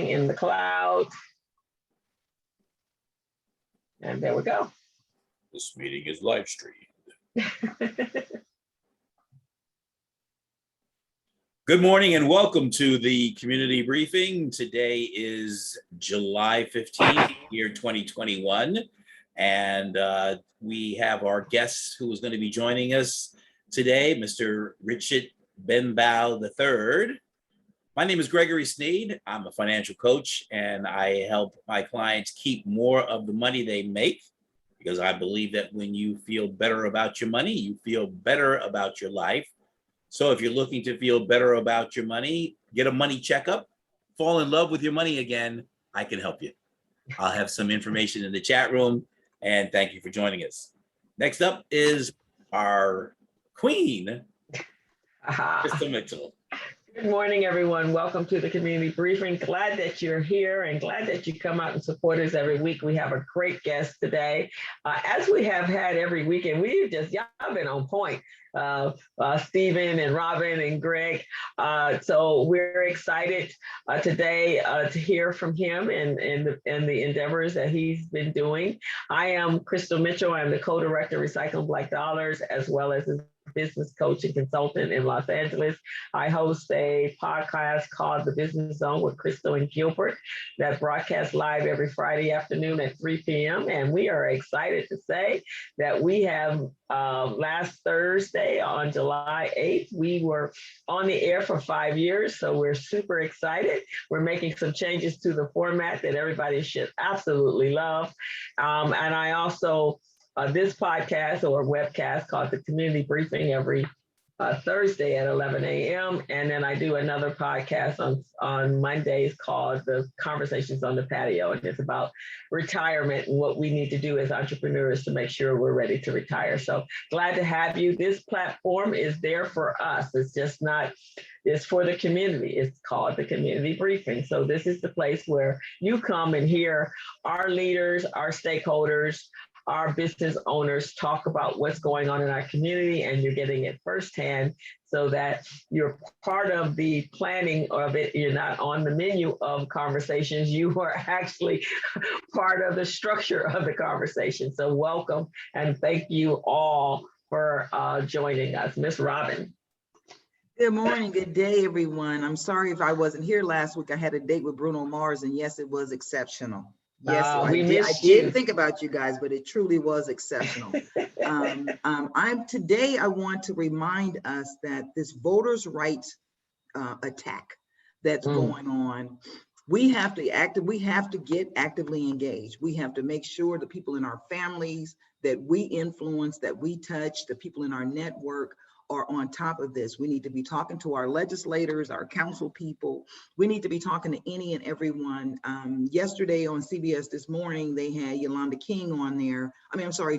in the cloud. And there we go. This meeting is live streamed. Good morning and welcome to the community briefing. Today is July 15th, year 2021. And we have our guest who is going to be joining us today, Mr. Richard Benbow III. My name is Gregory Sneed. I'm a financial coach and I help my clients keep more of the money they make, because I believe that when you feel better about your money, you feel better about your life. So if you're looking to feel better about your money, get a money checkup, fall in love with your money again, I can help you. I'll have some information in the chat room, and thank you for joining us. Next up is our queen, Crystal Mitchell. Good morning, everyone. Welcome to the community briefing. Glad that you're here and glad that you come out and support us every week. We have a great guest today. As we have had every weekend, y'all been on point. Stephen and Robin and Greg. So we're excited today to hear from him and the endeavors that he's been doing. I am Crystal Mitchell. I'm the co-director of Recycling Black Dollars, as well as a business coach and consultant in Los Angeles. I host a podcast called The Business Zone with Crystal and Gilbert that broadcasts live every Friday afternoon at 3 p.m. And we are excited to say that we have last Thursday on July 8th, we were on the air for 5 years. So we're super excited. We're making some changes to the format that everybody should absolutely love. And I also this podcast or webcast called the Community Briefing every Thursday at 11 a.m. And then I do another podcast on Mondays called the Conversations on the Patio. And it's about retirement and what we need to do as entrepreneurs to make sure we're ready to retire. So glad to have you. This platform is there for us. It's for the community. It's called the Community Briefing. So this is the place where you come and hear our leaders, our stakeholders, our business owners talk about what's going on in our community, and you're getting it firsthand so that you're part of the planning of it. You're not on the menu of conversations. You are actually part of the structure of the conversation. So welcome and thank you all for joining us. Miss Robin. Good morning, good day, everyone. I'm sorry if I wasn't here last week. I had a date with Bruno Mars, and yes, it was exceptional. Yes, I did think about you guys, but it truly was exceptional. Today I want to remind us that this voters' rights attack that's going on, we have to get actively engaged. We have to make sure the people in our families that we influence, that we touch, the people in our network are on top of this. We need to be talking to our legislators, our council people. We need to be talking to any and everyone. Yesterday on CBS This Morning, they had Yolanda King on there.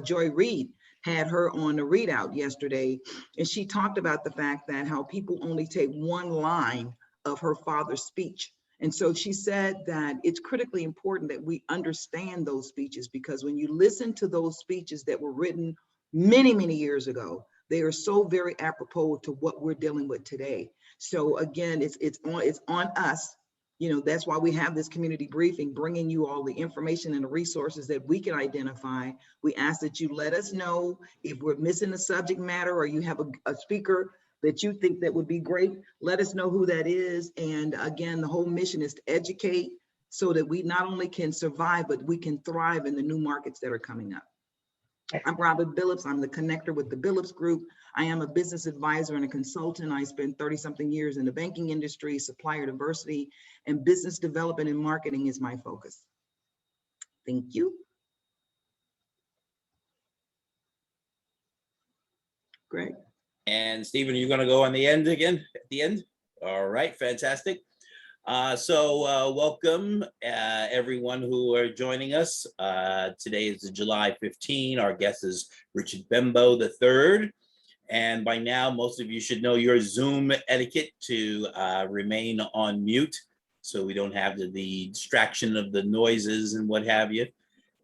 Joy Reid had her on the readout yesterday. And she talked about the fact that how people only take one line of her father's speech. And so she said that it's critically important that we understand those speeches, because when you listen to those speeches that were written many, many years ago, they are so very apropos to what we're dealing with today. So again, it's on us. You know, that's why we have this community briefing, bringing you all the information and the resources that we can identify. We ask that you let us know if we're missing the subject matter, or you have a speaker that you think that would be great. Let us know who that is. And again, the whole mission is to educate so that we not only can survive, but we can thrive in the new markets that are coming up. I'm Robin Billups. I'm the connector with the Billups Group. I am a business advisor and a consultant. I spent 30-something years in the banking industry, supplier diversity, and business development and marketing is my focus. Thank you. Great. And Stephen, are you going to go on the end again at the end? All right, fantastic. So welcome everyone who are joining us. Today is July 15. Our guest is Richard Benbow III. And by now, most of you should know your Zoom etiquette to remain on mute so we don't have the distraction of the noises and what have you.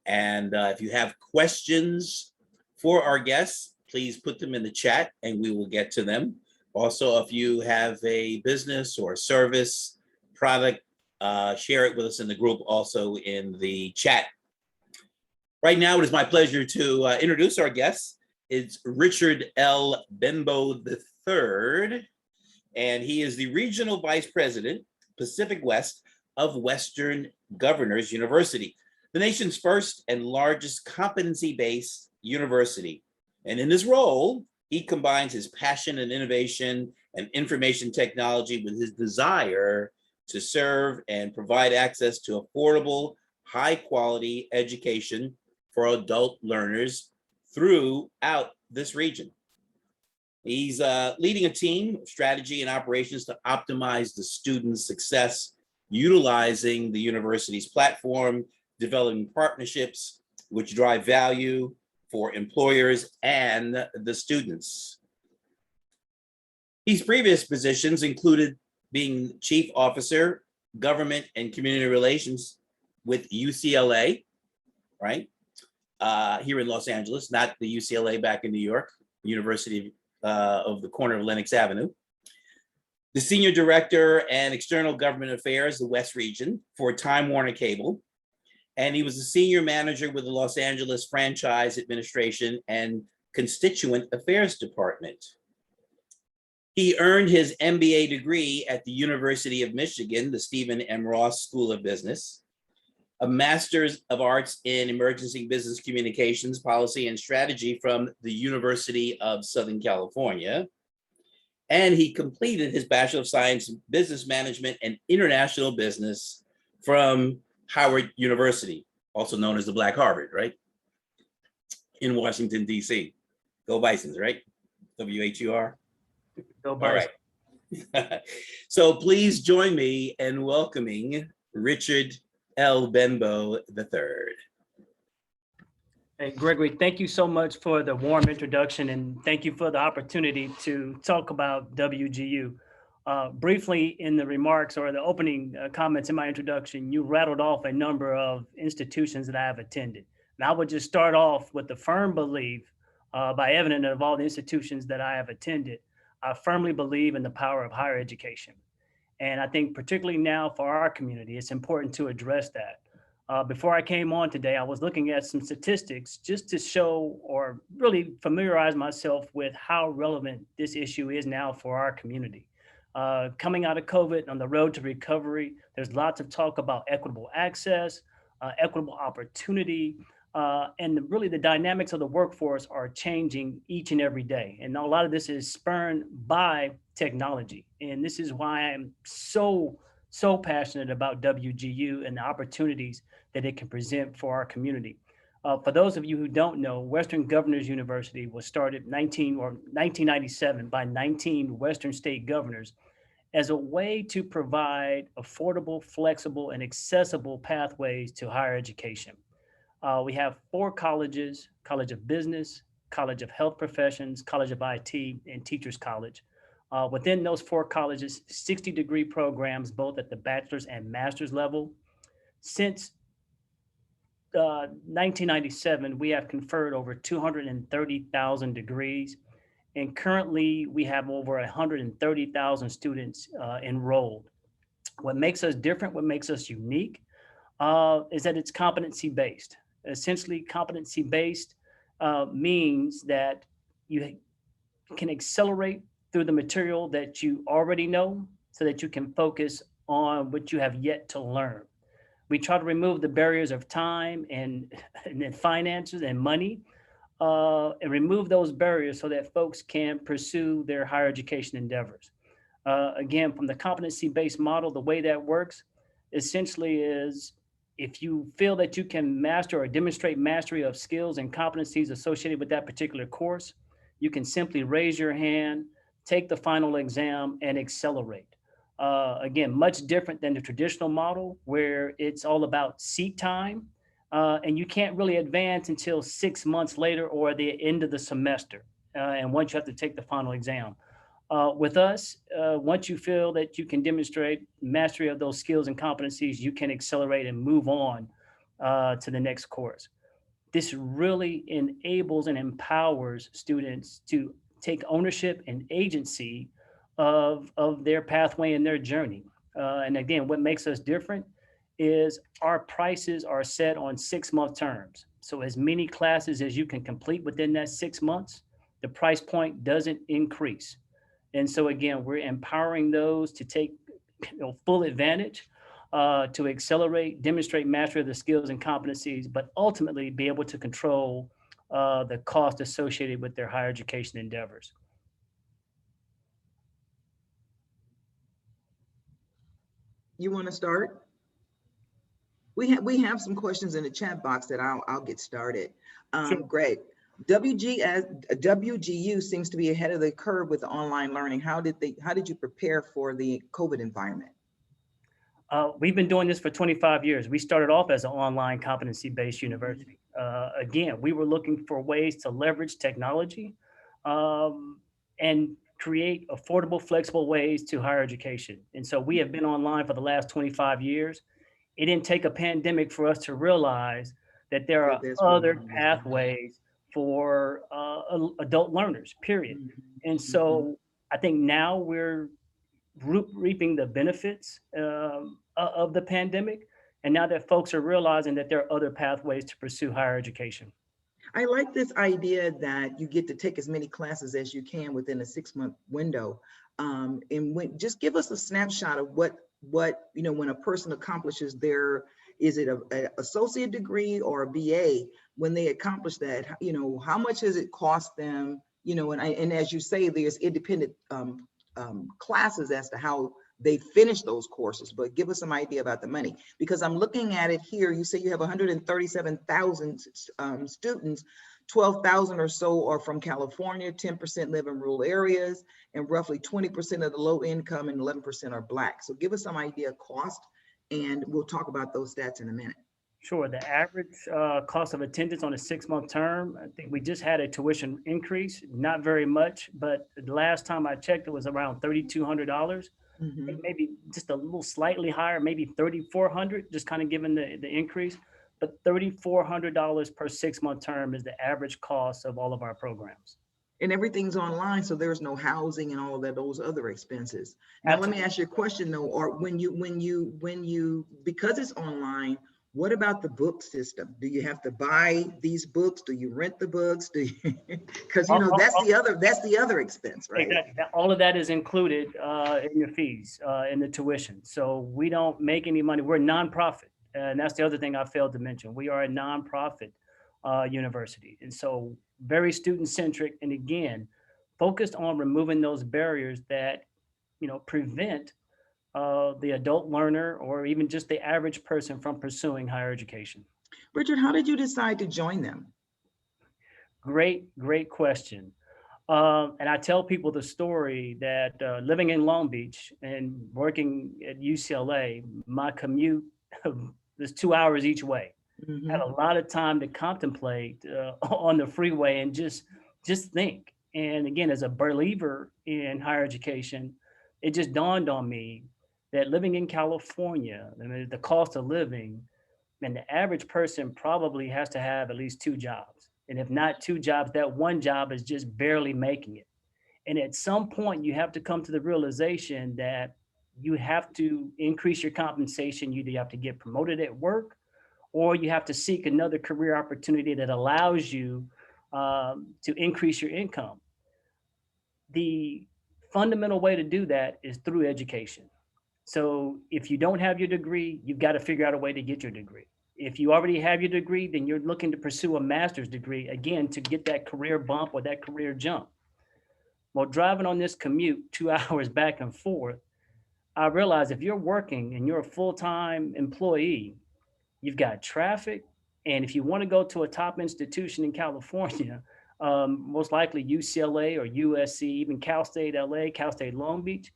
And if you have questions for our guests, please put them in the chat and we will get to them. Also, if you have a business or service, product, share it with us in the group, also in the chat. Right now, it is my pleasure to introduce our guest. It's Richard L. Benbow III, and he is the Regional Vice President, Pacific West of Western Governors University, the nation's first and largest competency-based university. And in this role, he combines his passion and innovation and information technology with his desire to serve and provide access to affordable, high-quality education for adult learners throughout this region. He's leading a team of strategy and operations to optimize the students' success, utilizing the university's platform, developing partnerships which drive value for employers and the students. His previous positions included being Chief Officer, Government and Community Relations with UCLA, right? Here in Los Angeles, not the UCLA back in New York, University of the corner of Lenox Avenue. The Senior Director and External Government Affairs, the West Region for Time Warner Cable. And he was the Senior Manager with the Los Angeles Franchise Administration and Constituent Affairs Department. He earned his MBA degree at the University of Michigan, the Stephen M. Ross School of Business, a Master's of Arts in Emergency Business Communications, Policy, and Strategy from the University of Southern California. And he completed his Bachelor of Science in Business Management and International Business from Howard University, also known as the Black Harvard, right? In Washington, D.C. Go Bisons, right? WHUR. Go Bison. All right. So please join me in welcoming Richard L. Benbow III. Hey, Gregory, thank you so much for the warm introduction, and thank you for the opportunity to talk about WGU. Briefly, in the remarks or the opening comments in my introduction, you rattled off a number of institutions that I have attended. And I would just start off with the firm belief, by evidence of all the institutions that I have attended, I firmly believe in the power of higher education. And I think particularly now for our community, it's important to address that. Before I came on today, I was looking at some statistics just to show or really familiarize myself with how relevant this issue is now for our community. Coming out of COVID, on the road to recovery, there's lots of talk about equitable access, equitable opportunity, and really the dynamics of the workforce are changing each and every day. And a lot of this is spurred by technology. And this is why I'm so passionate about WGU and the opportunities that it can present for our community. For those of you who don't know, Western Governors University was started 1997 by 19 Western state governors as a way to provide affordable, flexible, and accessible pathways to higher education. We have 4 colleges: College of Business, College of Health Professions, College of IT, and Teachers College. Within those 4 colleges, 60-degree programs, both at the bachelor's and master's level. Since 1997, we have conferred over 230,000 degrees. And currently, we have over 130,000 students enrolled. What makes us different, what makes us unique, is that it's competency-based. Essentially, competency-based means that you can accelerate through the material that you already know so that you can focus on what you have yet to learn. We try to remove the barriers of time and finances and money, and remove those barriers so that folks can pursue their higher education endeavors. Again, from the competency-based model, the way that works essentially is if you feel that you can master or demonstrate mastery of skills and competencies associated with that particular course, you can simply raise your hand, take the final exam, and accelerate. Again, much different than the traditional model where it's all about seat time, and you can't really advance until 6 months later or the end of the semester, and once you have to take the final exam. With us, once you feel that you can demonstrate mastery of those skills and competencies, you can accelerate and move on to the next course. This really enables and empowers students to take ownership and agency of their pathway and their journey. And again, what makes us different is our prices are set on 6-month terms. So as many classes as you can complete within that 6 months, the price point doesn't increase. And so again, we're empowering those to take full advantage, to accelerate, demonstrate mastery of the skills and competencies, but ultimately be able to control the cost associated with their higher education endeavors. You want to start? We have some questions in the chat box that I'll get started. Sure. Greg, WGU seems to be ahead of the curve with online learning. How did you prepare for the COVID environment? We've been doing this for 25 years. We started off as an online competency-based university. Again, we were looking for ways to leverage technology and create affordable, flexible ways to higher education. And so we have been online for the last 25 years. It didn't take a pandemic for us to realize that there are other pathways for adult learners, period. And so I think now we're reaping the benefits of the pandemic. And now that folks are realizing that there are other pathways to pursue higher education. I like this idea that you get to take as many classes as you can within a 6-month window. And just give us a snapshot of what when a person accomplishes is it a associate degree or a BA, when they accomplish that, how much does it cost them? And as you say, there's independent classes as to how they finish those courses, but give us some idea about the money, because I'm looking at it here. You say you have 137,000 students, 12,000 or so are from California, 10% live in rural areas, and roughly 20% of the low income and 11% are Black. So give us some idea of cost, and we'll talk about those stats in a minute. Sure. The average cost of attendance on a 6-month term, I think we just had a tuition increase, not very much, but the last time I checked, it was around $3,200. Maybe just a little slightly higher, maybe $3,400, just kind of given the increase. But $3,400 per 6-month term is the average cost of all of our programs. And everything's online, so there's no housing and all of that, those other expenses. Now, Absolutely. Let me ask you a question though, or when you because it's online, what about the book system? Do you have to buy these books? Do you rent the books? Do you, because that's the other expense, right? Exactly. All of that is included in your fees, in the tuition. So we don't make any money. We're a nonprofit, and that's the other thing I failed to mention. We are a nonprofit university, and so very student centric, and again, focused on removing those barriers that prevent the adult learner or even just the average person from pursuing higher education. Richard, how did you decide to join them? Great question. And I tell people the story that living in Long Beach and working at UCLA, my commute was 2 hours each way. Had a lot of time to contemplate on the freeway and just think. And again, as a believer in higher education, it just dawned on me that living in California, the cost of living, and the average person probably has to have at least 2 jobs. And if not 2 jobs, that one job is just barely making it. And at some point, you have to come to the realization that you have to increase your compensation. You either have to get promoted at work, or you have to seek another career opportunity that allows you to increase your income. The fundamental way to do that is through education. So if you don't have your degree, you've got to figure out a way to get your degree. If you already have your degree, then you're looking to pursue a master's degree, again, to get that career bump or that career jump. Well, driving on this commute 2 hours back and forth, I realized if you're working and you're a full-time employee, you've got traffic. And if you want to go to a top institution in California, most likely UCLA or USC, even Cal State LA, Cal State Long Beach,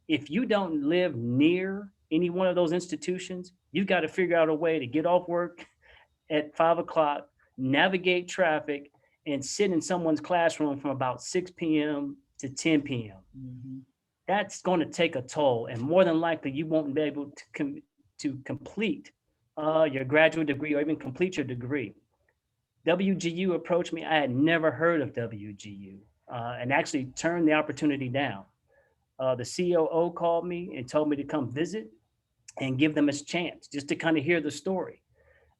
if you don't live near any one of those institutions, you've got to figure out a way to get off work at 5 o'clock, navigate traffic, and sit in someone's classroom from about 6 p.m. to 10 p.m. That's going to take a toll, and more than likely you won't be able to complete your graduate degree or even complete your degree. WGU approached me. I had never heard of WGU and actually turned the opportunity down. The COO called me and told me to come visit and give them a chance just to kind of hear the story.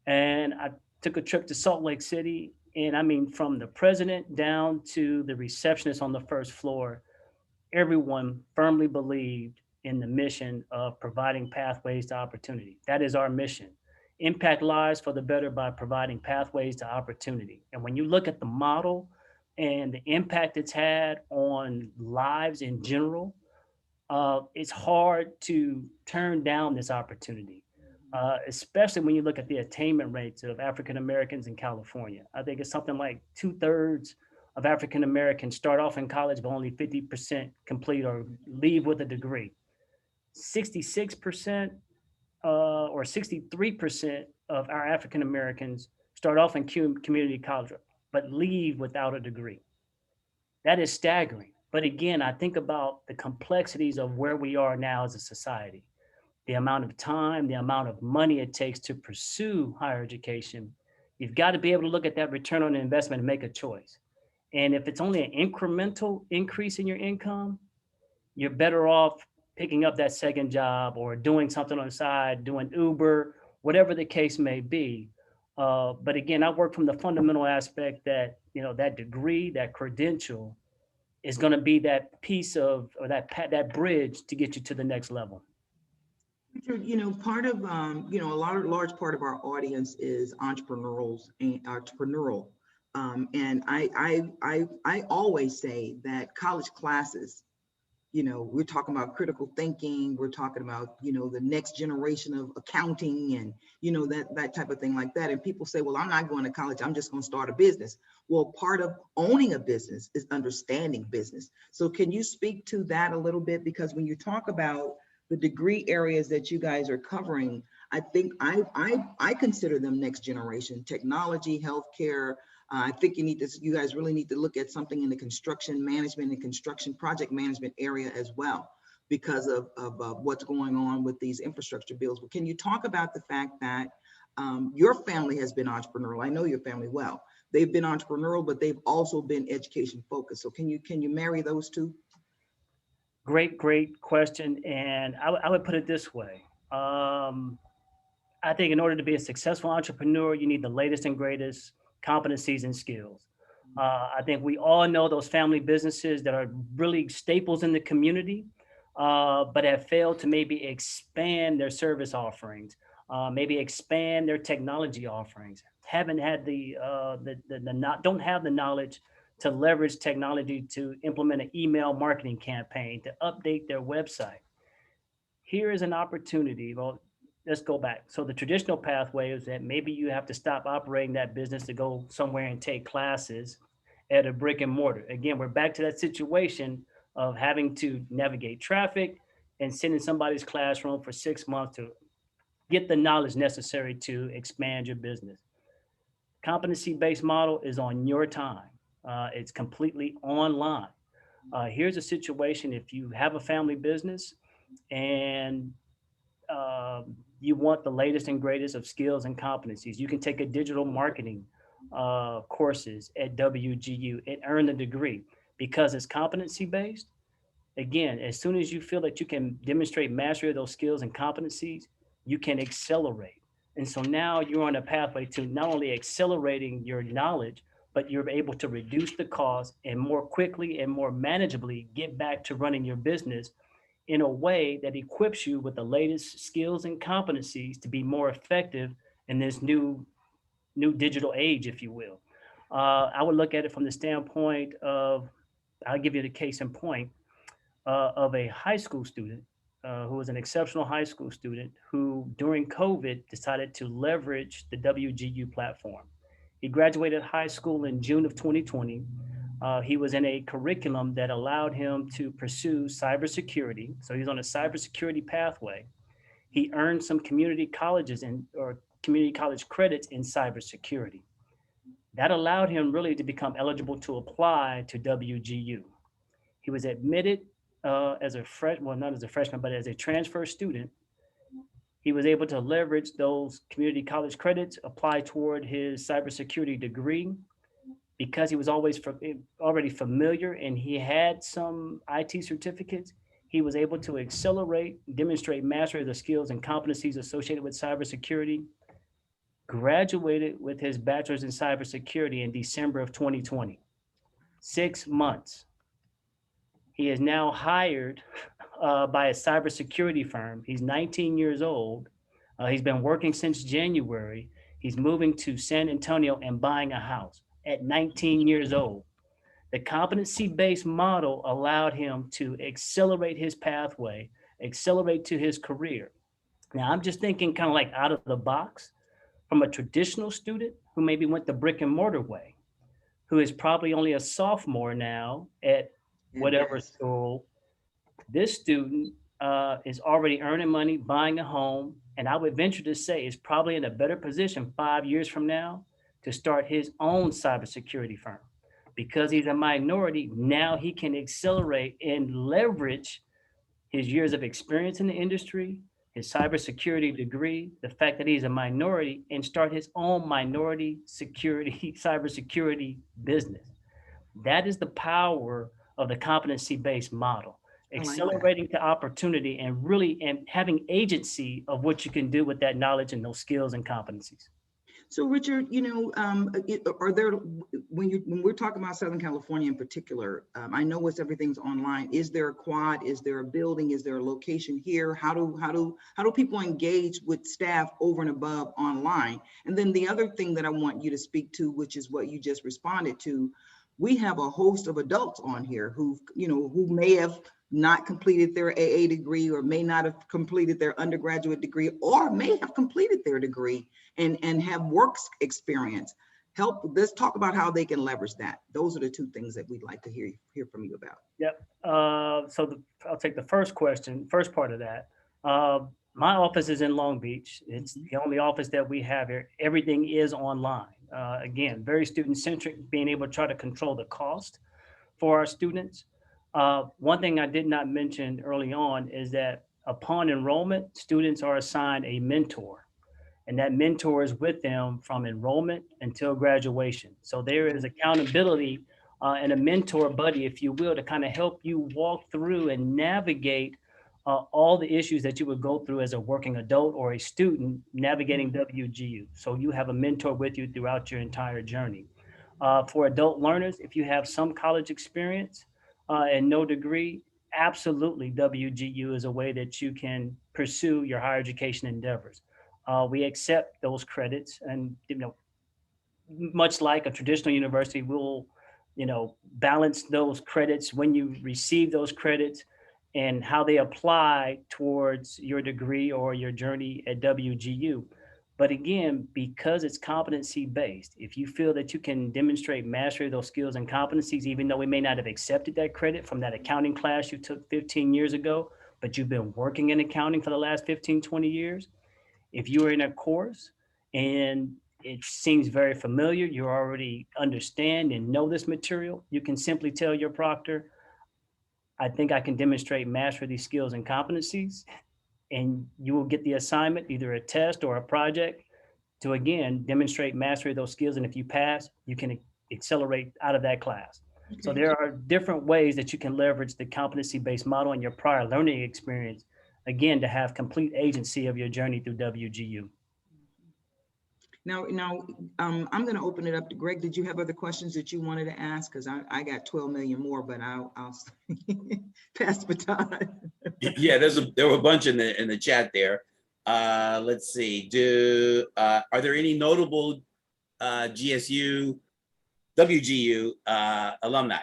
And I took a trip to Salt Lake City. And I mean, from the president down to the receptionist on the first floor, everyone firmly believed in the mission of providing pathways to opportunity. That is our mission. Impact lives for the better by providing pathways to opportunity. And when you look at the model and the impact it's had on lives in general, it's hard to turn down this opportunity, especially when you look at the attainment rates of African Americans in California. I think it's something like 2/3 of African Americans start off in college, but only 50% complete or leave with a degree. 66% or 63% of our African Americans start off in community college, but leave without a degree. That is staggering. But again, I think about the complexities of where we are now as a society, the amount of time, the amount of money it takes to pursue higher education. You've got to be able to look at that return on investment and make a choice. And if it's only an incremental increase in your income, you're better off picking up that second job or doing something on the side, doing Uber, whatever the case may be. But again, I work from the fundamental aspect that, that degree, that credential is going to be that piece of, or that bridge to get you to the next level. Richard, part of, a large part of our audience is entrepreneurial. And I always say that college classes, we're talking about critical thinking, we're talking about, the next generation of accounting and, that type of thing like that. And people say, well, I'm not going to college, I'm just going to start a business. Well, part of owning a business is understanding business. So can you speak to that a little bit? Because when you talk about the degree areas that you guys are covering, I think I consider them next generation: technology, healthcare. I think you guys really need to look at something in the construction management and construction project management area as well, because of what's going on with these infrastructure bills. But can you talk about the fact that your family has been entrepreneurial? I know your family well. They've been entrepreneurial, but they've also been education focused. So can you marry those two? Great question. And I would put it this way. I think in order to be a successful entrepreneur, you need the latest and greatest competencies and skills. I think we all know those family businesses that are really staples in the community, but have failed to maybe expand their service offerings, maybe expand their technology offerings. Haven't had don't have the knowledge to leverage technology to implement an email marketing campaign, to update their website. Here is an opportunity. Well, let's go back. So the traditional pathway is that maybe you have to stop operating that business to go somewhere and take classes at a brick and mortar. Again, we're back to that situation of having to navigate traffic and sit in somebody's classroom for 6 months to get the knowledge necessary to expand your business. Competency-based model is on your time. It's completely online. Here's a situation: if you have a family business and you want the latest and greatest of skills and competencies, you can take a digital marketing courses at WGU and earn the degree. Because it's competency-based, again, as soon as you feel that you can demonstrate mastery of those skills and competencies, you can accelerate. And so now you're on a pathway to not only accelerating your knowledge, but you're able to reduce the cost and more quickly and more manageably get back to running your business in a way that equips you with the latest skills and competencies to be more effective in this new digital age, if you will. I would look at it from the standpoint of, I'll give you the case in point of a high school student who was an exceptional high school student who during COVID decided to leverage the WGU platform. He graduated high school in June of 2020. He was in a curriculum that allowed him to pursue cybersecurity. So he's on a cybersecurity pathway. He earned some community colleges or community college credits in cybersecurity. That allowed him really to become eligible to apply to WGU. He was admitted as a not as a freshman, but as a transfer student. He was able to leverage those community college credits, apply toward his cybersecurity degree. Because he was already familiar and he had some IT certificates, He was able to accelerate, demonstrate mastery of the skills and competencies associated with cybersecurity, graduated with his bachelor's in cybersecurity in December of 2020. 6 months. He is now hired by a cybersecurity firm. He's 19 years old. He's been working since January. He's moving to San Antonio and buying a house at 19 years old. The competency-based model allowed him to accelerate his pathway, accelerate to his career. Now, I'm just thinking kind of like out of the box from a traditional student who maybe went the brick and mortar way, who is probably only a sophomore now at whatever Yes. school. This student is already earning money, buying a home, and I would venture to say is probably in a better position 5 years from now to start his own cybersecurity firm. Because he's a minority, now he can accelerate and leverage his years of experience in the industry, his cybersecurity degree, the fact that he's a minority, and start his own minority security, cybersecurity business. That is the power of the competency-based model, I like that. accelerating to opportunity and really and having agency of what you can do with that knowledge and those skills and competencies. So Richard, are there, when we're talking about Southern California in particular, I know everything's online. Is there a quad? Is there a building? Is there a location here? How do people engage with staff over and above online? And then the other thing that I want you to speak to, which is what you just responded to, we have a host of adults on here who may have not completed their AA degree or may not have completed their undergraduate degree or may have completed their degree and have work experience. Let's talk about how they can leverage that. Those are the two things that we'd like to hear from you about. Yep. I'll take the first part of that. My office is in Long Beach. It's the only office that we have here. Everything is online. Again, very student-centric, being able to try to control the cost for our students. One thing I did not mention early on is that upon enrollment, students are assigned a mentor, and that mentor is with them from enrollment until graduation. So there is accountability and a mentor buddy, if you will, to kind of help you walk through and navigate all the issues that you would go through as a working adult or a student navigating WGU. So you have a mentor with you throughout your entire journey. For adult learners, if you have some college experience and no degree, absolutely WGU is a way that you can pursue your higher education endeavors. We accept those credits, and much like a traditional university, we'll balance those credits when you receive those credits and how they apply towards your degree or your journey at WGU. But again, because it's competency based, if you feel that you can demonstrate mastery of those skills and competencies, even though we may not have accepted that credit from that accounting class you took 15 years ago, but you've been working in accounting for the last 15, 20 years, if you are in a course and it seems very familiar, you already understand and know this material, you can simply tell your proctor, I think I can demonstrate mastery of these skills and competencies, and you will get the assignment, either a test or a project, to again demonstrate mastery of those skills. And if you pass, you can accelerate out of that class. Okay. So there are different ways that you can leverage the competency-based model and your prior learning experience, again, to have complete agency of your journey through WGU. Now, I'm going to open it up to Greg. Did you have other questions that you wanted to ask? Because I got 12 million more, but I'll pass the baton. Yeah, there were a bunch in the chat there. Let's see. Are there any notable WGU alumni?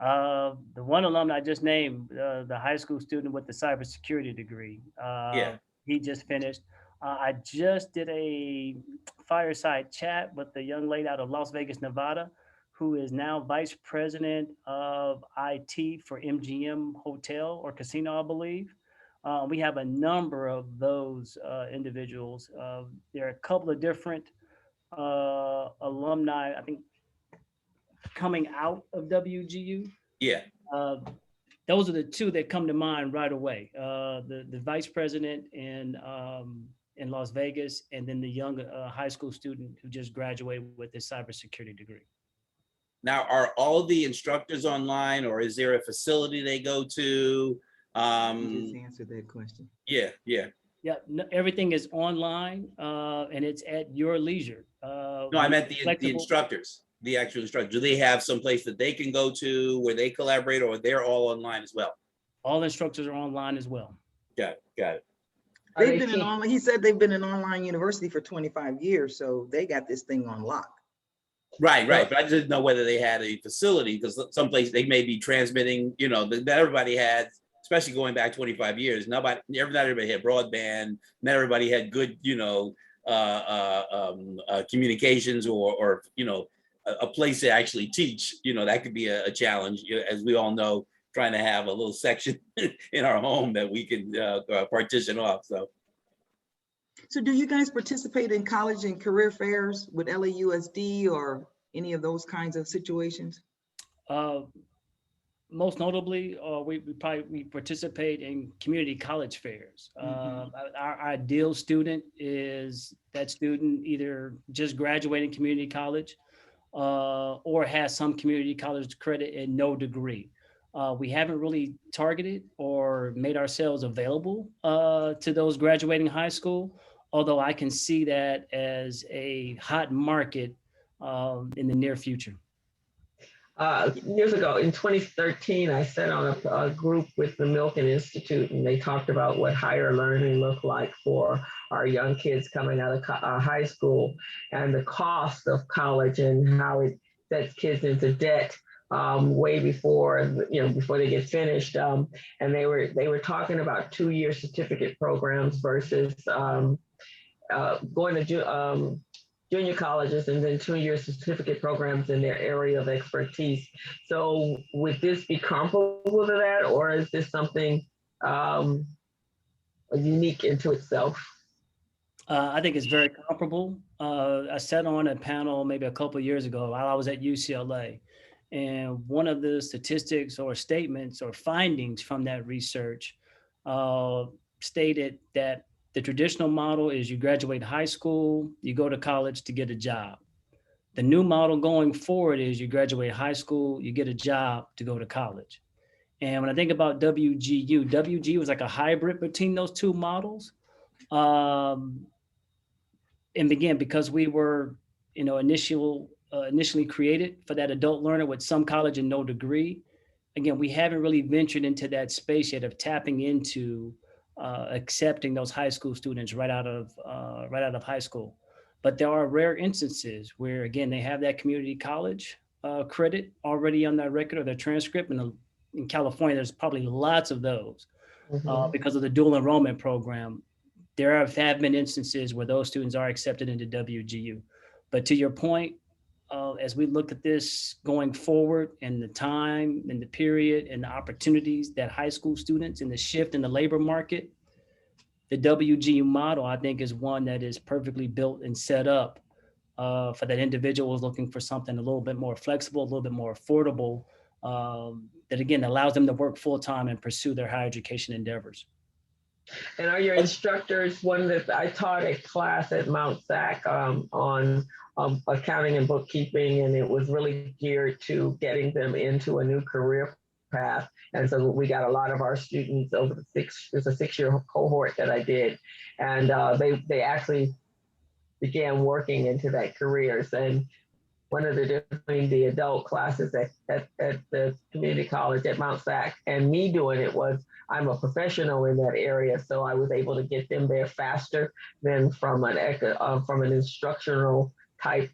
The one alumni I just named, the high school student with the cybersecurity degree. Yeah. He just finished. I just did a fireside chat with the young lady out of Las Vegas, Nevada, who is now vice president of IT for MGM Hotel or Casino, I believe. We have a number of those individuals. There are a couple of different alumni, I think, coming out of WGU. Yeah. Those are the two that come to mind right away. The vice president in Las Vegas, and then the young high school student who just graduated with his cybersecurity degree. Now, are all the instructors online, or is there a facility they go to? You just answered that question. Yeah. Yeah, no, everything is online, and it's at your leisure. No, I meant the Flexible. instructors, the actual instructors. Do they have some place that they can go to where they collaborate, or they're all online as well? All instructors are online as well. Got it. Are They've they been in online, he said they've been in online university for 25 years, so they got this thing on lock. Right. But I didn't know whether they had a facility, because someplace they may be transmitting, that everybody had, especially going back 25 years. Not everybody had broadband, not everybody had good, communications or a place to actually teach. That could be a challenge, as we all know, trying to have a little section in our home that we can partition off. So do you guys participate in college and career fairs with LAUSD or any of those kinds of situations? Most notably, we participate in community college fairs. Our ideal student is that student either just graduating community college or has some community college credit and no degree. We haven't really targeted or made ourselves available to those graduating high school, although I can see that as a hot market in the near future. Years ago, in 2013, I sat on a group with the Milken Institute, and they talked about what higher learning looked like for our young kids coming out of high school, and the cost of college and how it sets kids into debt way before they get finished. And they were talking about 2-year certificate programs versus going to junior colleges and then 2-year certificate programs in their area of expertise. So would this be comparable to that, or is this something unique into itself? I think it's very comparable. I sat on a panel maybe a couple of years ago while I was at UCLA, and one of the statistics or statements or findings from that research stated that the traditional model is you graduate high school, you go to college to get a job. The new model going forward is you graduate high school, you get a job to go to college. And when I think about WGU was like a hybrid between those two models. And again, because we were, initially created for that adult learner with some college and no degree. Again, we haven't really ventured into that space yet of tapping into accepting those high school students right out of high school. But there are rare instances where, again, they have that community college credit already on their record or their transcript. And in California, there's probably lots of those because of the dual enrollment program. There have been instances where those students are accepted into WGU. But to your point, as we look at this going forward and the time and the period and the opportunities that high school students and the shift in the labor market, the WGU model, I think, is one that is perfectly built and set up for that individual who's looking for something a little bit more flexible, a little bit more affordable, that again allows them to work full time and pursue their higher education endeavors. And are your instructors, one that I taught a class at Mount SAC on accounting and bookkeeping, and it was really geared to getting them into a new career path. And so we got a lot of our students over there's a 6-year cohort that I did, and they actually began working into that careers. And one of the difference between the adult classes at the community college at Mount SAC and me doing it was I'm a professional in that area, so I was able to get them there faster than from an instructional type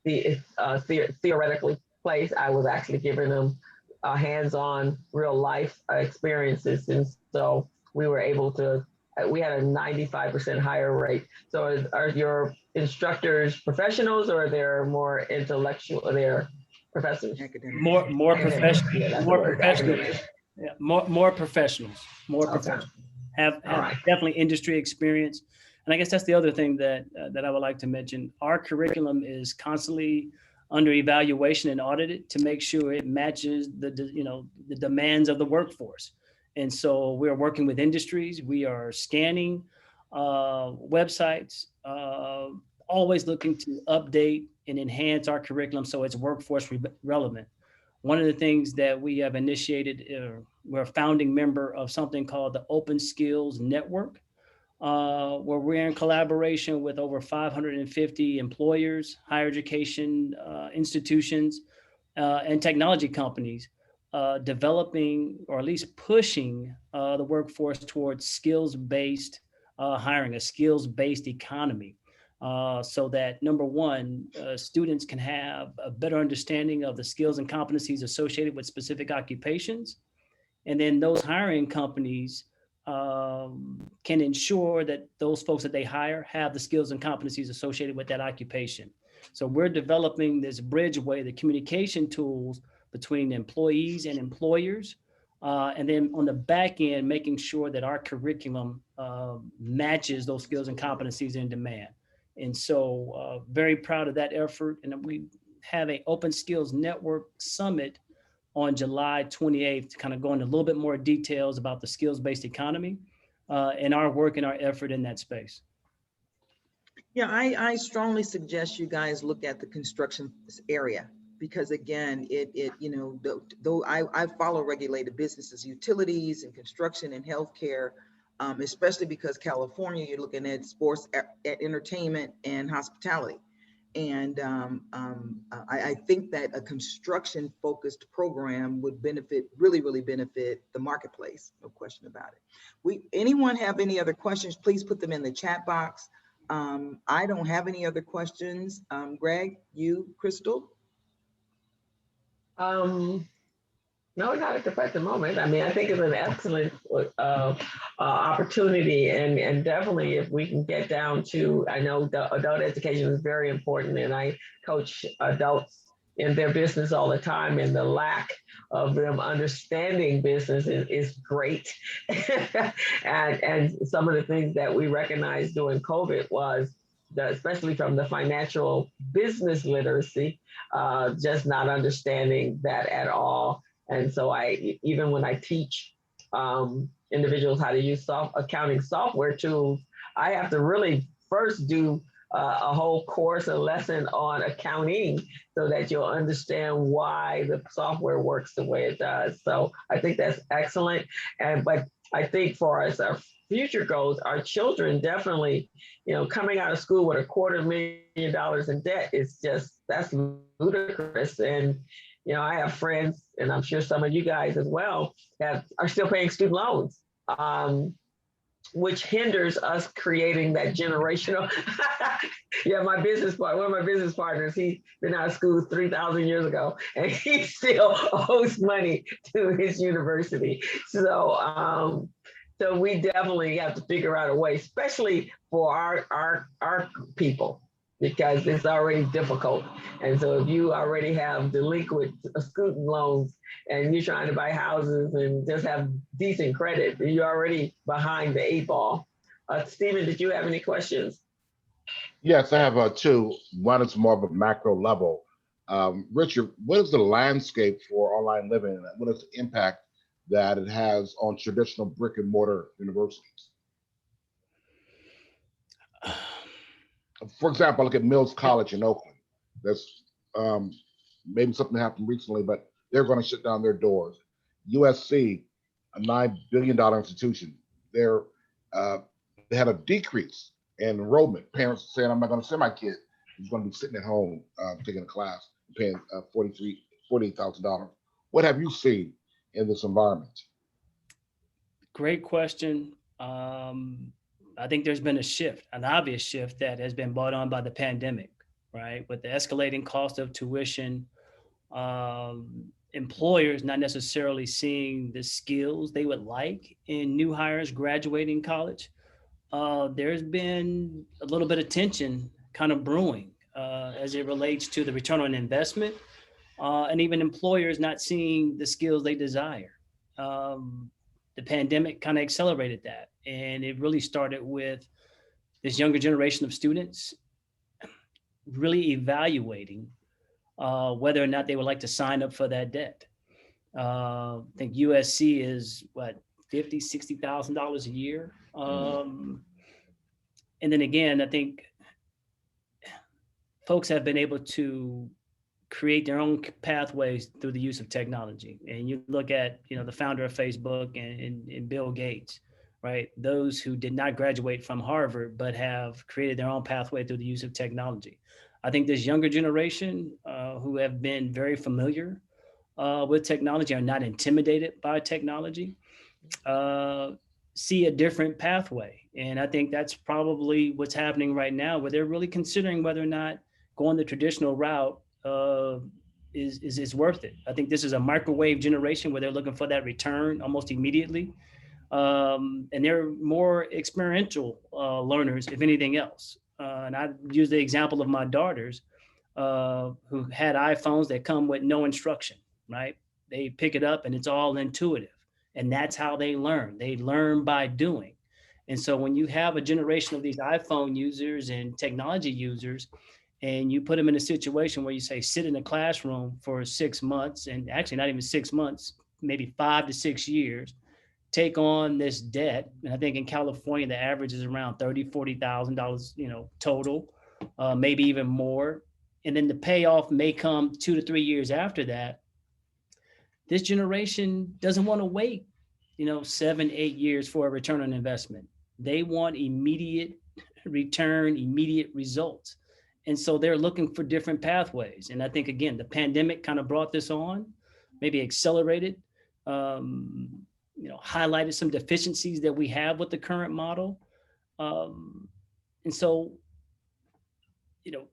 theoretically place. I was actually giving them hands-on real life experiences, and so we were able to. We had a 95% higher rate. So are your instructors professionals, or they're more intellectual? They're professors. More professional. Yeah, more professionals. Yeah, more professionals. More Okay. professionals have Right. definitely industry experience. And I guess that's the other thing that I would like to mention. Our curriculum is constantly under evaluation and audited to make sure it matches the demands of the workforce. And so we're working with industries. We are scanning websites, always looking to update and enhance our curriculum so it's workforce relevant. One of the things that we have initiated, we're a founding member of something called the Open Skills Network, where we're in collaboration with over 550 employers, higher education institutions, and technology companies, developing or at least pushing the workforce towards skills-based hiring, a skills-based economy. So that number one, students can have a better understanding of the skills and competencies associated with specific occupations. And then those hiring companies can ensure that those folks that they hire have the skills and competencies associated with that occupation. So we're developing this bridgeway, the communication tools between employees and employers. And then on the back end, making sure that our curriculum matches those skills and competencies in demand. And so very proud of that effort. And we have an Open Skills Network Summit on July 28th to kind of go into a little bit more details about the skills-based economy and our work and our effort in that space. Yeah, I strongly suggest you guys look at the construction area, because again, though I follow regulated businesses, utilities and construction and healthcare, especially because California, you're looking at sports, at entertainment and hospitality. And I think that a construction focused program would really benefit the marketplace. No question about it. Anyone have any other questions, please put them in the chat box. I don't have any other questions. Greg, you, Crystal? No, not at the present moment. I mean, I think it's an excellent opportunity, and definitely if we can get down to, I know the adult education is very important, and I coach adults in their business all the time, and the lack of them understanding business is great. and some of the things that we recognized during COVID was especially from the financial business literacy, just not understanding that at all. And so even when I teach individuals how to use accounting software tools, I have to really first do a whole course, a lesson on accounting, so that you'll understand why the software works the way it does. So I think that's excellent. But I think for us, our future goals, our children definitely, coming out of school with $250,000 in debt is that's ludicrous. And I have friends, and I'm sure some of you guys as well, that are still paying student loans, which hinders us creating that generational. Yeah, one of my business partners, he's been out of school 3,000 years ago, and he still owes money to his university. So, so we definitely have to figure out a way, especially for our people, because it's already difficult. And so if you already have delinquent student loans and you're trying to buy houses and just have decent credit, you're already behind the 8 ball. Stephen, did you have any questions? Yes, I have two. One is more of a macro level. Richard, what is the landscape for online living, and what is the impact that it has on traditional brick and mortar universities? For example, look at Mills College in Oakland. That's maybe something happened recently, but they're going to shut down their doors. USC, a $9 billion institution, they had a decrease in enrollment. Parents saying, I'm not going to send my kid. He's going to be sitting at home taking a class, paying $48,000. What have you seen in this environment? Great question. I think there's been a shift, an obvious shift that has been brought on by the pandemic, right? With the escalating cost of tuition, employers not necessarily seeing the skills they would like in new hires graduating college. There's been a little bit of tension kind of brewing as it relates to the return on investment, and even employers not seeing the skills they desire. The pandemic kind of accelerated that. And it really started with this younger generation of students really evaluating whether or not they would like to sign up for that debt. I think USC is what, $50,000, $60,000 a year. And then again, I think folks have been able to create their own pathways through the use of technology. And you look at, the founder of Facebook and Bill Gates, right? Those who did not graduate from Harvard, but have created their own pathway through the use of technology. I think this younger generation who have been very familiar with technology, are not intimidated by technology, see a different pathway. And I think that's probably what's happening right now, where they're really considering whether or not going the traditional route is worth it. I think this is a microwave generation where they're looking for that return almost immediately. And they're more experiential learners, if anything else. And I use the example of my daughters who had iPhones that come with no instruction, right? They pick it up and it's all intuitive. And that's how they learn. They learn by doing. And so when you have a generation of these iPhone users and technology users, and you put them in a situation where you say, sit in a classroom for 6 months, and actually not even 6 months, maybe 5 to 6 years, take on this debt. And I think in California, the average is around $30,000, $40,000, total, maybe even more. And then the payoff may come 2 to 3 years after that. This generation doesn't want to wait, 7, 8 years for a return on investment. They want immediate return, immediate results. And so they're looking for different pathways. And I think, again, the pandemic kind of brought this on, maybe accelerated, highlighted some deficiencies that we have with the current model. And so,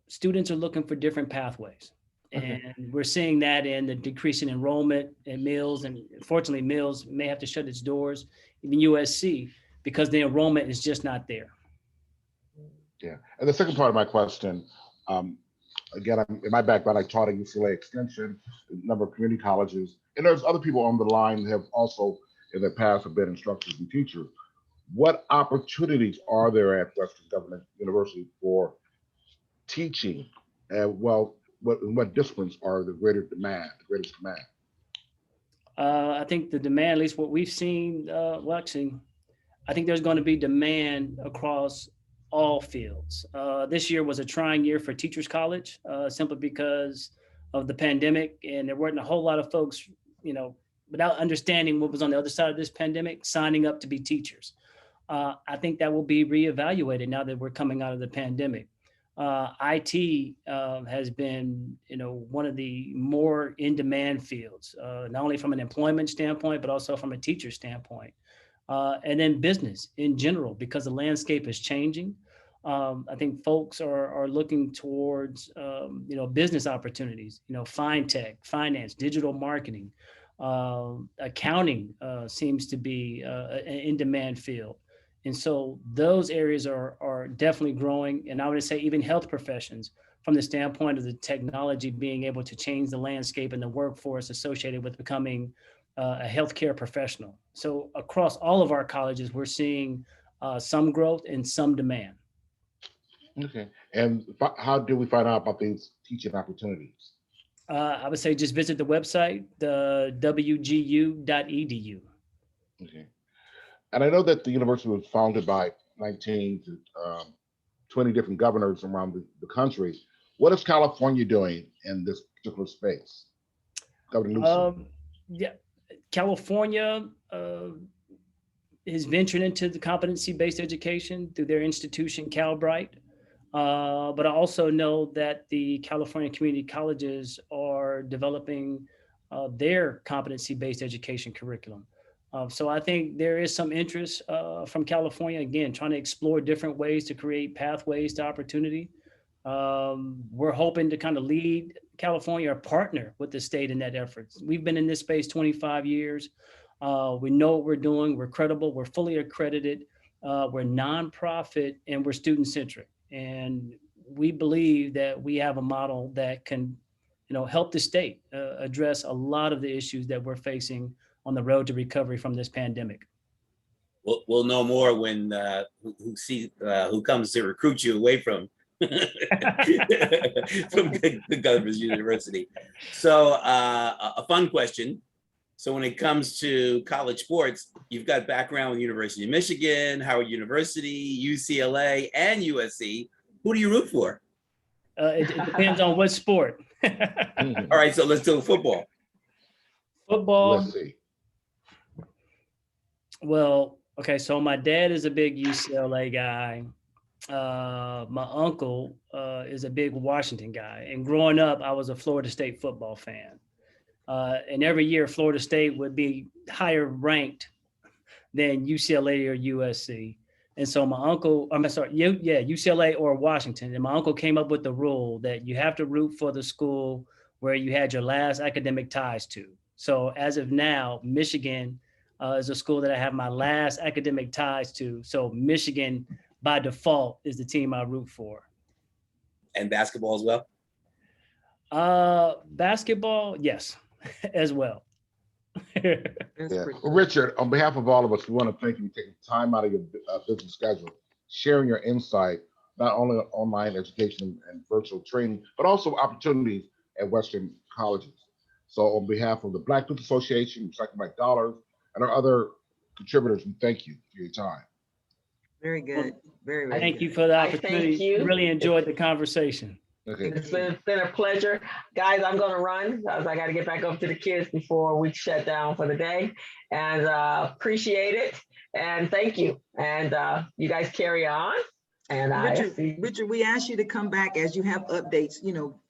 students are looking for different pathways. Okay. And we're seeing that in the decrease in enrollment at Mills. And fortunately, Mills may have to shut its doors, even USC, because the enrollment is just not there. Yeah. And the second part of my question, again, in my background, I taught at UCLA Extension, a number of community colleges, and there's other people on the line that have also in the past have been instructors and teachers. What opportunities are there at Western Government University for teaching? What disciplines are the greatest demand? I think the demand, at least what we've seen, I think there's going to be demand across all fields. This year was a trying year for Teachers College, simply because of the pandemic, and there weren't a whole lot of folks, without understanding what was on the other side of this pandemic, signing up to be teachers. I think that will be reevaluated now that we're coming out of the pandemic. IT has been, one of the more in-demand fields, not only from an employment standpoint, but also from a teacher standpoint. And then business in general, because the landscape is changing. I think folks are looking towards, business opportunities, fintech, finance, digital marketing, accounting seems to be an in-demand field. And so those areas are definitely growing. And I would say even health professions, from the standpoint of the technology being able to change the landscape and the workforce associated with becoming a healthcare professional. So across all of our colleges, we're seeing some growth and some demand. Okay. And how do we find out about these teaching opportunities? I would say just visit the website, the wgu.edu. Okay. And I know that the university was founded by 19 to 20 different governors around the country. What is California doing in this particular space? Governor Newsom. Yeah, California is venturing into the competency-based education through their institution, CalBrite. But I also know that the California community colleges are developing their competency-based education curriculum. So I think there is some interest from California, again, trying to explore different ways to create pathways to opportunity. We're hoping to kind of lead California or partner with the state in that effort. We've been in this space 25 years. We know what we're doing. We're credible. We're fully accredited. We're nonprofit and we're student-centric. And we believe that we have a model that can, help the state address a lot of the issues that we're facing on the road to recovery from this pandemic. We'll know more when who comes to recruit you away from from the governor's university. So a fun question. So when it comes to college sports, you've got background with University of Michigan, Howard University, UCLA, and USC. Who do you root for? It depends on what sport. All right, so let's do football. Football. USC. Well, okay, so my dad is a big UCLA guy. My uncle is a big Washington guy. And growing up, I was a Florida State football fan. And every year, Florida State would be higher ranked than UCLA or USC. And so my uncle, UCLA or Washington. And my uncle came up with the rule that you have to root for the school where you had your last academic ties to. So as of now, Michigan is a school that I have my last academic ties to. So Michigan, by default, is the team I root for. And basketball as well? Basketball, yes, as well. That's Yeah. pretty Well, cool. Richard, on behalf of all of us, we want to thank you for taking time out of your busy schedule, sharing your insight, not only on online education and virtual training, but also opportunities at Western colleges. So on behalf of the Black Youth Association, Recycle Black Dollars, and our other contributors, we thank you for your time. Very good. Very, very Thank good. you for the I thank opportunity. you. Really enjoyed the conversation. Okay. It's been a pleasure. Guys, I'm going to run. I got to get back up to the kids before we shut down for the day. And appreciate it. And thank you. And you guys carry on. And Richard, we ask you to come back as you have updates.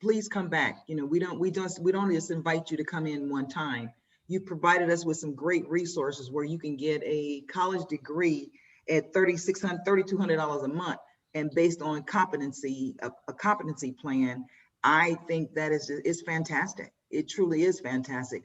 Please come back. We don't just invite you to come in one time. You provided us with some great resources where you can get a college degree at $3,600, $3,200 a month. And based on competency, a competency plan, I think that is fantastic. It truly is fantastic.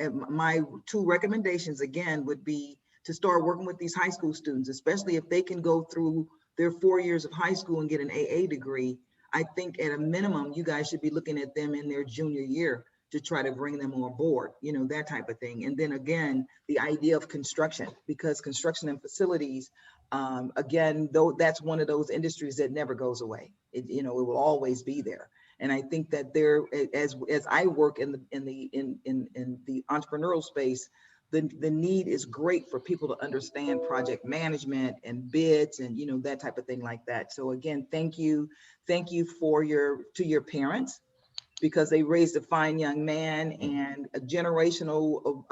My two recommendations again would be to start working with these high school students, especially if they can go through their 4 years of high school and get an AA degree. I think at a minimum, you guys should be looking at them in their junior year to try to bring them on board, that type of thing. And then again, the idea of construction, because construction and facilities, again, though that's one of those industries that never goes away. It will always be there. And I think that there, as I work in the entrepreneurial space, the need is great for people to understand project management and bids and that type of thing like that. So again, thank you to your parents, because they raised a fine young man, and a generational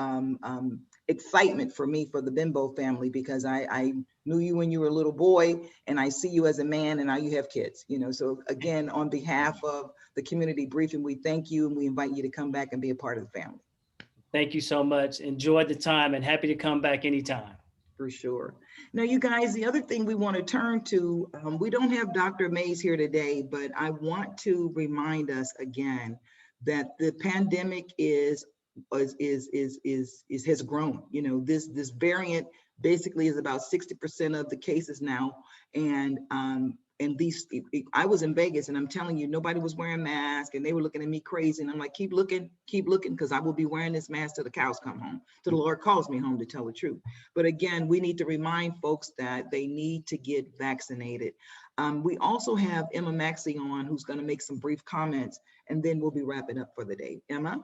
excitement for me, for the Benbow family, because I knew you when you were a little boy, and I see you as a man, and now you have kids. So again, on behalf of the community briefing, we thank you, and we invite you to come back and be a part of the family. Thank you so much. Enjoyed the time and happy to come back anytime. For sure. Now, you guys, the other thing we want to turn to, we don't have Dr. Mays here today, but I want to remind us again that the pandemic has grown. This variant basically is about 60% of the cases now, and these, I was in Vegas, and I'm telling you, nobody was wearing masks, and they were looking at me crazy. And I'm like, keep looking, because I will be wearing this mask till the cows come home, till the Lord calls me home, to tell the truth. But again, we need to remind folks that they need to get vaccinated. We also have Emma Maxey on, who's going to make some brief comments, and then we'll be wrapping up for the day. Emma?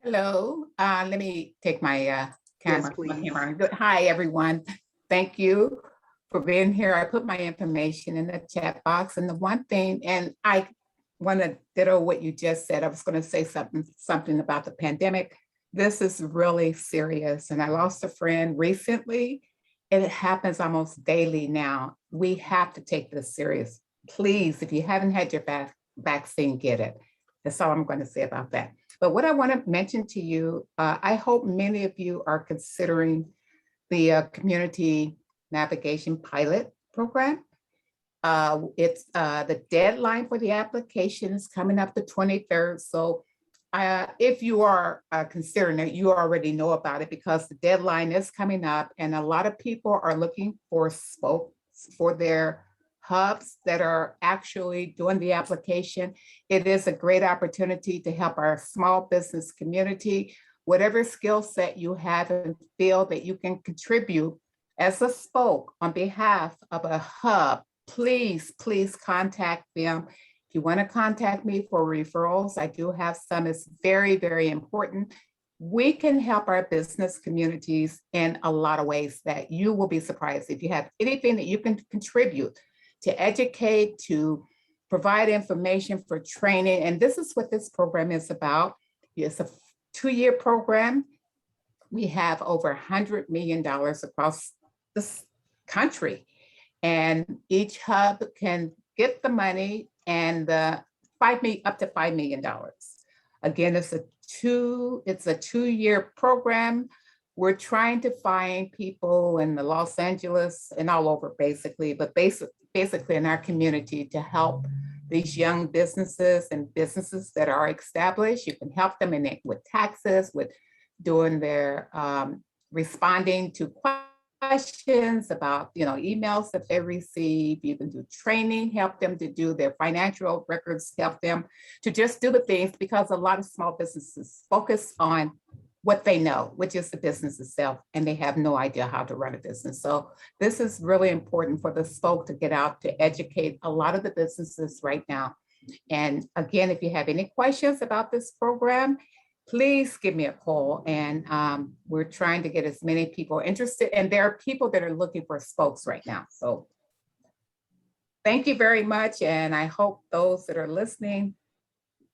Hello, let me take my camera. Yes, please. Hi, everyone. Thank you for being here. I put my information in the chat box, and the one thing, and I want to ditto what you just said. I was going to say something about the pandemic. This is really serious, and I lost a friend recently, and it happens almost daily now. We have to take this serious. Please, if you haven't had your vaccine, get it. That's all I'm going to say about that. But what I want to mention to you, I hope many of you are considering the community navigation pilot program. It's the deadline for the application is coming up the 23rd. So if you are considering it, you already know about it, because the deadline is coming up, and a lot of people are looking for spokes for their hubs that are actually doing the application. It is a great opportunity to help our small business community. Whatever skill set you have and feel that you can contribute as a spoke on behalf of a hub, please contact them. If you want to contact me for referrals, I do have some. It's very, very important. We can help our business communities in a lot of ways that you will be surprised. If you have anything that you can contribute to educate, to provide information for training. And this is what this program is about. It's a 2-year program. We have over $100 million across this country. And each hub can get the money and up to $5 million. Again, it's a 2-year program. We're trying to find people in the Los Angeles and all over basically, but basically in our community to help these young businesses and businesses that are established. You can help them with taxes, with doing their responding to questions about emails that they receive. You can do training, help them to do their financial records, help them to just do the things, because a lot of small businesses focus on what they know, which is the business itself, and they have no idea how to run a business. So this is really important for the folk to get out to educate a lot of the businesses right now. And again, if you have any questions about this program, please give me a call. And we're trying to get as many people interested, and there are people that are looking for spokes right now. So thank you very much. And I hope those that are listening.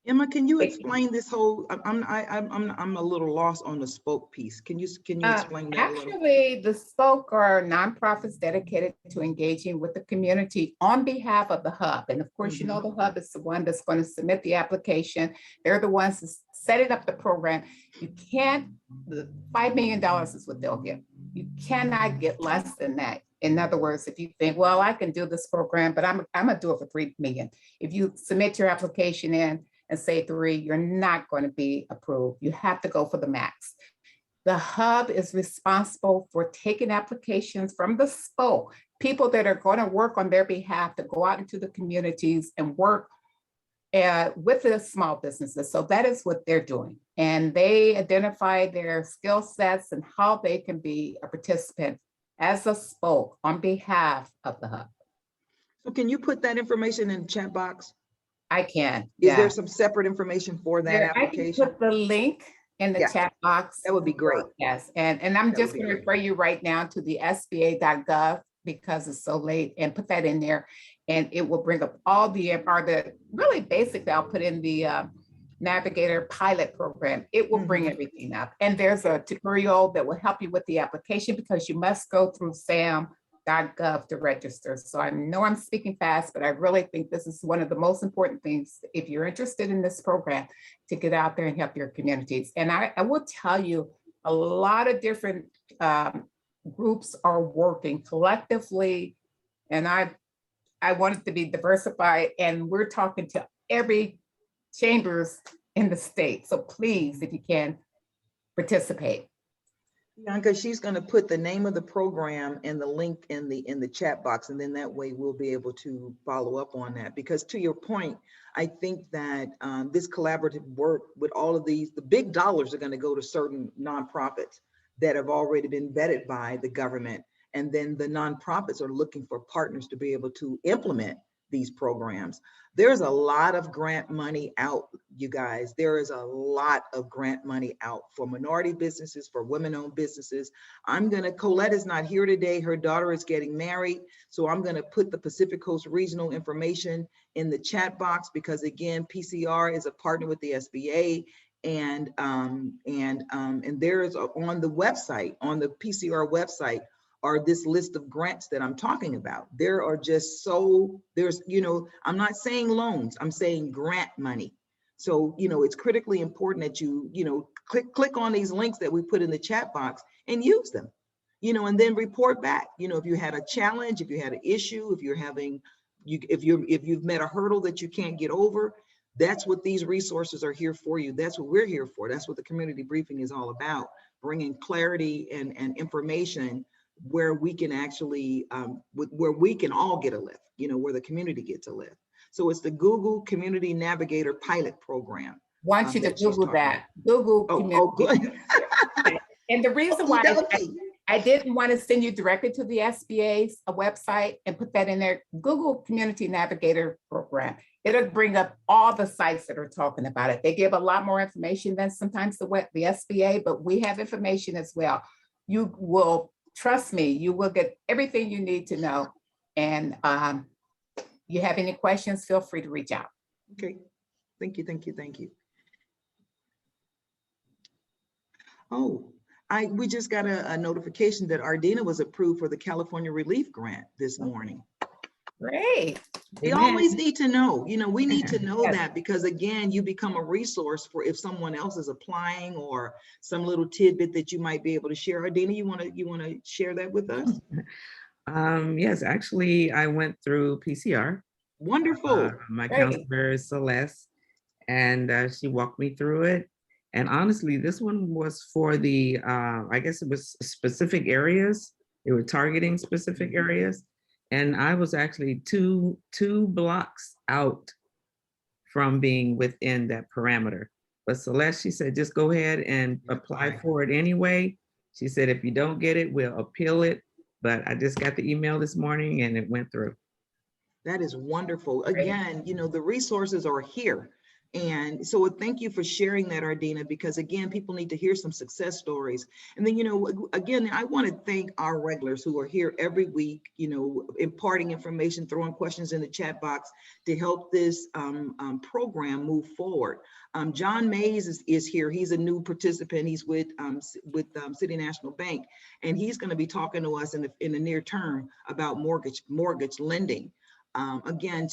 Emma, can you explain this whole, I'm a little lost on the spoke piece. Can you explain that a little? Actually, the spoke are nonprofits dedicated to engaging with the community on behalf of the hub. And of course, the hub is the one that's going to submit the application. They're the ones setting up the program. You can't, the $5 million is what they'll get. You cannot get less than that. In other words, if you think, well, I can do this program, but I'm gonna do it for $3 million. If you submit your application in and say 3, you're not going to be approved. You have to go for the max. The hub is responsible for taking applications from the spoke, people that are going to work on their behalf to go out into the communities and work with the small businesses. So that is what they're doing. And they identify their skill sets and how they can be a participant as a spoke on behalf of the hub. So can you put that information in the chat box? I can. Is there some separate information for that application? I can put the link in the chat box. That would be great. Yes, and I'm just going to refer you right now to the sba.gov because it's so late, and put that in there, and it will bring up all the really basically, I'll put in the Navigator pilot program. It will bring everything up, and there's a tutorial that will help you with the application because you must go through SAM.gov to register. So I know I'm speaking fast, but I really think this is one of the most important things if you're interested in this program, to get out there and help your communities. And I will tell you, a lot of different groups are working collectively, and I want it to be diversified, and we're talking to every chambers in the state. So please, if you can, participate. Bianca, she's going to put the name of the program and the link in the chat box, and then that way we'll be able to follow up on that. Because to your point, I think that this collaborative work with all of these, the big dollars are going to go to certain nonprofits that have already been vetted by the government, and then the nonprofits are looking for partners to be able to implement these programs. There's a lot of grant money out, you guys. There is a lot of grant money out for minority businesses, for women-owned businesses. Colette is not here today. Her daughter is getting married. So I'm gonna put the Pacific Coast Regional information in the chat box because again, PCR is a partner with the SBA, and there is on the website, on the PCR website, are this list of grants that I'm talking about. There are just I'm not saying loans, I'm saying grant money. So, it's critically important that you click on these links that we put in the chat box and use them, and then report back. If you had a challenge, if you had an issue, if you've met a hurdle that you can't get over, that's what these resources are here for you. That's what we're here for. That's what the community briefing is all about, bringing clarity and information where we can actually, where we can all get a lift, where the community gets a lift. So it's the Google Community Navigator Pilot Program. Want you to Google that. Google Community. Good. And the reason why I didn't want to send you directly to the SBA's website and put that in there, Google Community Navigator Program. It'll bring up all the sites that are talking about it. They give a lot more information than sometimes the SBA, but we have information as well. You will, trust me, you will get everything you need to know. And you have any questions, feel free to reach out. Okay, thank you, thank you, thank you. Oh, we just got a notification that Ardina was approved for the California Relief Grant this morning. Great. We Amen. always need to know, we need to know Yes. that, because again, you become a resource for if someone else is applying or some little tidbit that you might be able to share. Ardina, you want to share that with us? Yes, actually, I went through PCR. Wonderful. My Great. counselor is Celeste, and she walked me through it. And honestly, this one was for the, I guess it was specific areas. They were targeting specific areas. And I was actually two blocks out from being within that parameter. But Celeste, she said, just go ahead and apply for it anyway. She said, if you don't get it, we'll appeal it. But I just got the email this morning and it went through. That is wonderful. Again, the resources are here. And so thank you for sharing that, Ardina, because again, people need to hear some success stories. And then, again, I want to thank our regulars who are here every week, imparting information, throwing questions in the chat box to help this program move forward. John Mays is here. He's a new participant. He's with City National Bank, and he's going to be talking to us in the near term about mortgage lending. Again,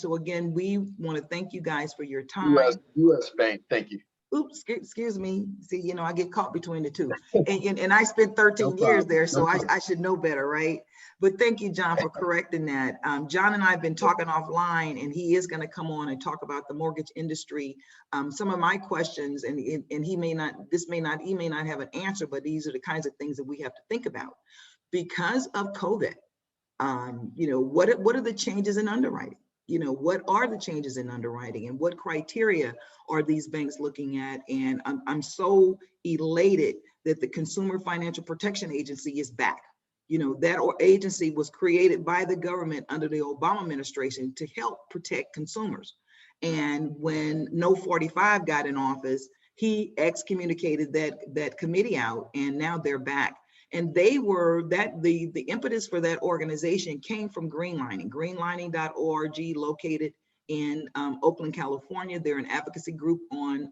we want to thank you guys for your time. U.S. Bank, thank you. Oops, excuse me. See, I get caught between the two. And I spent 13 years there, so I should know better, right? But thank you, John, for correcting that. John and I have been talking offline, and he is going to come on and talk about the mortgage industry. Some of my questions, and he may not have an answer, but these are the kinds of things that we have to think about. Because of COVID, what are the changes in underwriting? What are the changes in underwriting, and what criteria are these banks looking at? And I'm so elated that the Consumer Financial Protection Agency is back. That agency was created by the government under the Obama administration to help protect consumers. And when No 45 got in office, he excommunicated that committee out, and now they're back. And they were the impetus for that organization came from greenlining.org, located in Oakland, California. They're an advocacy group on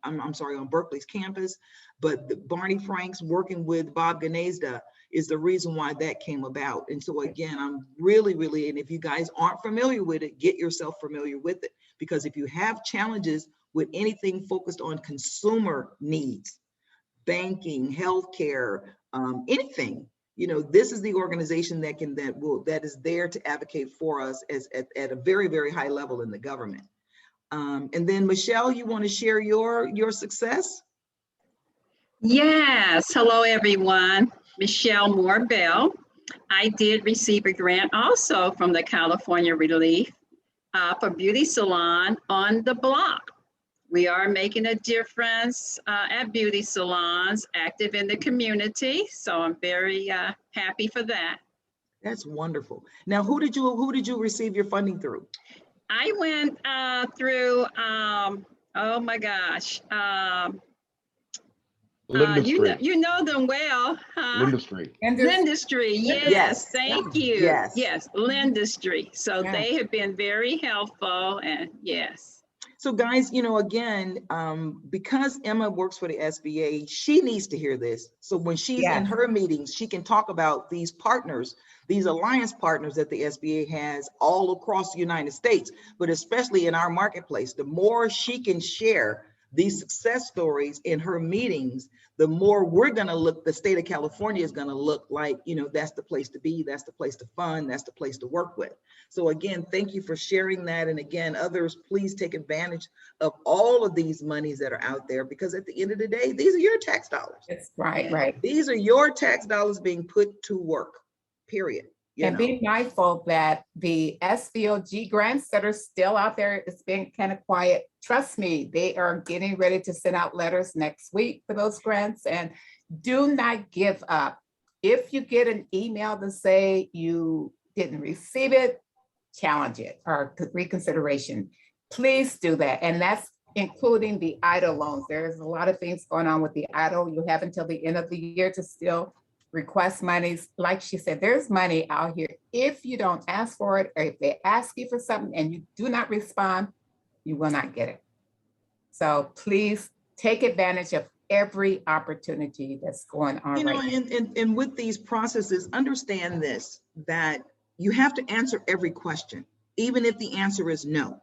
Berkeley's campus. But Barney Franks working with Bob Gnezda is the reason why that came about. And so again, I'm really, and if you guys aren't familiar with it, get yourself familiar with it. Because if you have challenges with anything focused on consumer needs, banking, healthcare, anything, this is the organization that is there to advocate for us at a very, very high level in the government. And then Michelle, you want to share your success? Yes. Hello, everyone. Michelle Moore-Bell. I did receive a grant also from the California Relief for Beauty Salon on the Block. We are making a difference at beauty salons, active in the community. So I'm very happy for that. That's wonderful. Now, who did you receive your funding through? I went through, oh my gosh. You know them well, huh? Lindustry. Lindustry, yes, thank you. Yes, Lindustry. So they have been very helpful, and yes. So guys, again, because Emma works for the SBA, she needs to hear this. So when she's in her meetings, she can talk about these partners, these alliance partners that the SBA has all across the United States, but especially in our marketplace. The more she can share these success stories in her meetings, the more we're going to look, the state of California is going to look like, that's the place to be, that's the place to fund, that's the place to work with. So again, thank you for sharing that. And again, others, please take advantage of all of these monies that are out there, because at the end of the day, these are your tax dollars. That's right. These are your tax dollars being put to work, period. And be mindful that the SVOG grants that are still out there, it's been kind of quiet. Trust me, they are getting ready to send out letters next week for those grants. And do not give up. If you get an email to say you didn't receive it, challenge it or reconsideration. Please do that. And that's including the EIDL loans. There's a lot of things going on with the EIDL. You have until the end of the year to still request monies. Like she said, there's money out here. If you don't ask for it, or if they ask you for something and you do not respond, you will not get it. So please take advantage of every opportunity that's going on You know, right now. and with these processes, understand this, that you have to answer every question, even if the answer is no.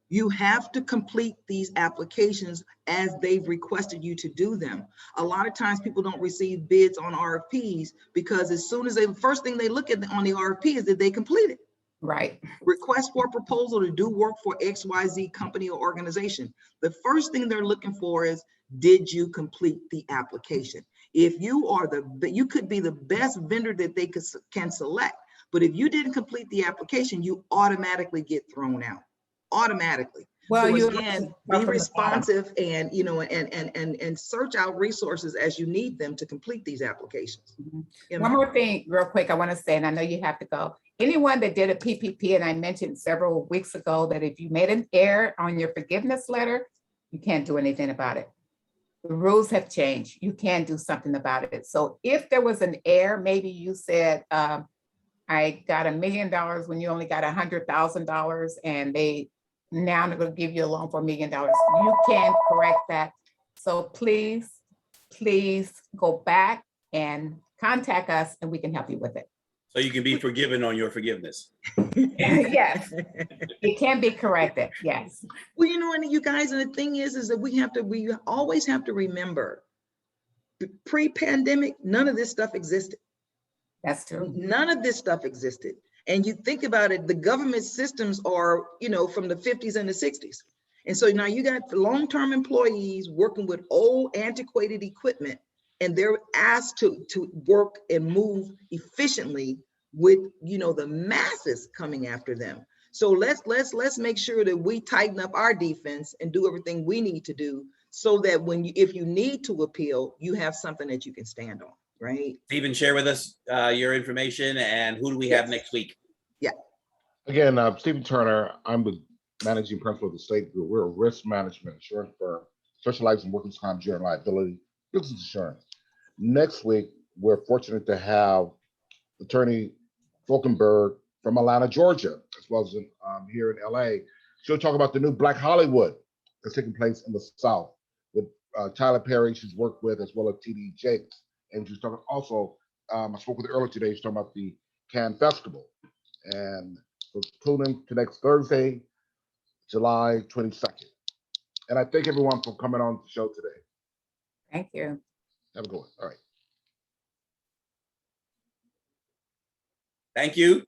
You have to complete these applications as they've requested you to do them. A lot of times people don't receive bids on RFPs because as soon as the first thing they look at on the RFP is that they complete it. Right. Request for a proposal to do work for XYZ company or organization. The first thing they're looking for is, did you complete the application? If you are you could be the best vendor that they can select, but if you didn't complete the application, you automatically get thrown out. Automatically. Well, So you again, be responsive and and search out resources as you need them to complete these applications. One more thing real quick I want to say, and I know you have to go. Anyone that did a PPP, and I mentioned several weeks ago that if you made an error on your forgiveness letter, you can't do anything about it. The rules have changed. You can do something about it. So if there was an error, maybe you said, I got $1 million when you only got $100,000 and now they're going to give you a loan for $1 million. You can correct that. So please go back and contact us and we can help you with it. So you can be forgiven on your forgiveness. Yes, it can be corrected. Yes. Well, you know, and you guys, and the thing is that we always have to remember, pre-pandemic, none of this stuff existed. That's true. None of this stuff existed. And you think about it, the government systems are, you know, from the 50s and the 60s. And so now you got long-term employees working with old antiquated equipment, and they're asked to work and move efficiently with, you know, the masses coming after them. So let's make sure that we tighten up our defense and do everything we need to do so that if you need to appeal, you have something that you can stand on, right? Stephen, share with us your information and who do we have next week? Yeah. Again, Stephen Turner, I'm the managing principal of the State Group. We're a risk management insurance firm specializing in workers' comp, general liability, business insurance. Next week, we're fortunate to have Attorney Falkenberg from Atlanta, Georgia, as well as here in LA. She'll talk about the new Black Hollywood that's taking place in the South with Tyler Perry she's worked with, as well as TD Jakes. And she's talking also, I spoke with her earlier today, she's talking about the Cannes Festival. And so tune in to next Thursday, July 22nd. And I thank everyone for coming on the show today. Thank you. Have a good one. All right. Thank you.